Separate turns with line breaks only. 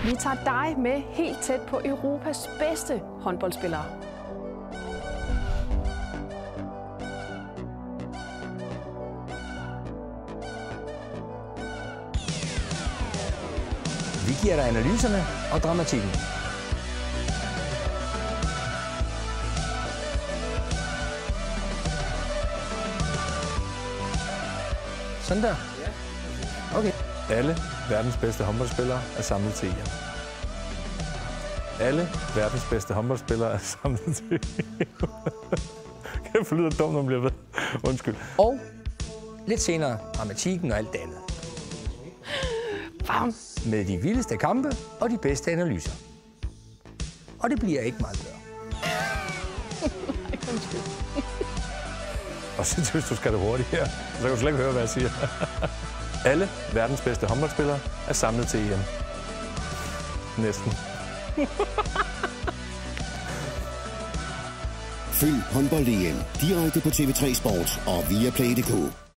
Vi tager dig med helt tæt på Europas bedste håndboldspillere.
Vi giver dig analyserne og dramatikken. Sådan der? Okay.
Alle verdens bedste håndboldspillere er samlet til EM. Alle verdens bedste håndboldspillere er samlet til EM. Jeg forlyder dumt, når man bliver ved. Undskyld.
Og lidt senere dramatikken og alt det andet.
Bam!
Med de vildeste kampe og de bedste analyser. Og det bliver ikke meget bedre.
Og så hvis du skal det hurtigt her, så kan du slet ikke høre, hvad jeg siger. Alle verdens bedste håndboldspillere er samlet til EM. Næsten.
Følg håndbold-EM direkte på TV3 Sport og via Play.dk.